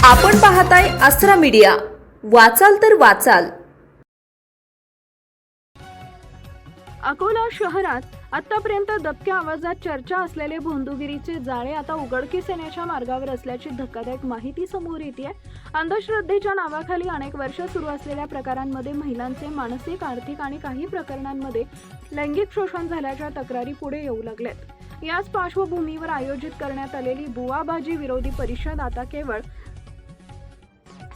आपण पाहताय आसरा मीडिया, वाचाल तर वाचाल। अकोला शहरात आतापर्यंत दबक्या आवाजात चर्चा असलेले भोंदूगिरीचे जाळे आता उघडकीस येण्याच्या मार्गावर असल्याची धक्कादायक माहिती समोर येते। अंधश्रद्धेच्या नावाखाली अनेक वर्ष सुरू असलेल्या प्रकारांमध्ये महिलांचे मानसिक, आर्थिक आणि काही प्रकरणांमध्ये लैंगिक शोषण झाल्याच्या तक्रारी पुढे येऊ लागल्यात। याच पार्श्वभूमीवर आयोजित करण्यात आलेली बुवाबाजी विरोधी परिषद आता केवळ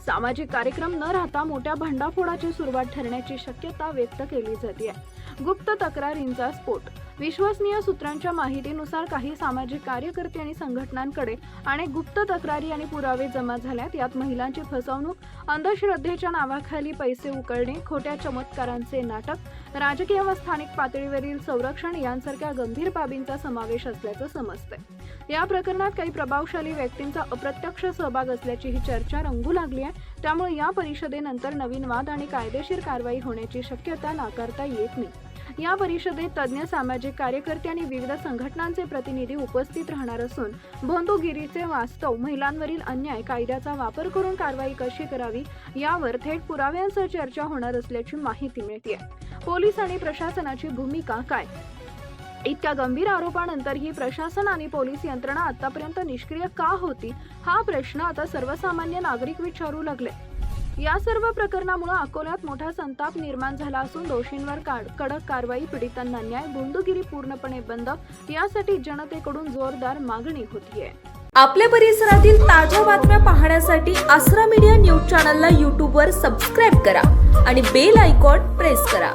सामाजिक कार्यक्रम न राहता मोठ्या भांडाफोडाची सुरुवात ठरण्याची शक्यता व्यक्त केली जाते। गुप्त तक्रारींचा स्फोट। विश्वसनीय सूत्रांच्या माहितीनुसार काही सामाजिक कार्यकर्ते आणि संघटनांकडे अनेक गुप्त तक्रारी आणि पुरावे जमा झाल्यात। यात महिलांची फसवणूक, अंधश्रद्धेच्या नावाखाली पैसे उकळणे, खोट्या चमत्कारांचे नाटक, राजकीय व स्थानिक पातळीवरील संरक्षण यांसारख्या गंभीर बाबींचा समावेश असल्याचं समजतंय। या प्रकरणात काही प्रभावशाली व्यक्तींचा अप्रत्यक्ष सहभाग असल्याची ही चर्चा रंगू लागली आहे। त्यामुळे या परिषदेनंतर नवीन वाद आणि कायदेशीर कारवाई होण्याची शक्यता नाकारता येत नाही। या परिषदेत तज्ज्ञ, सामाजिक कार्यकर्ते आणि विविध संघटनांचे प्रतिनिधी उपस्थित राहणार असून भोंदूगिरीचे वास्तव, महिलांवरील अन्याय, कायद्याचा वापर करून कारवाई कशी करावी यावर थेट पुराव्यांसह चर्चा होणार असल्याची माहिती मिळते। पोलीस आणि प्रशासनाची भूमिका काय? इतक्या गंभीर आरोपानंतरही प्रशासन आणि पोलीस यंत्रणा आतापर्यंत निष्क्रिय का होती, हा प्रश्न आता सर्वसामान्य नागरिक विचारू लागले। या सर्व प्रकरणामुळे अकोल्यात मोठा संताप निर्माण झाला असून दोषींवर कडक कारवाई, पीडितांना न्याय, भोंदूगिरी पूर्णपणे बंद यासाठी जनतेकडून जोरदार मागणी होतीये। आपल्या परिसरातील ताज्या बातम्या पाहण्यासाठी आसरा मीडिया न्यूज चॅनलला YouTube वर सबस्क्राइब करा आणि बेल आयकॉन प्रेस करा।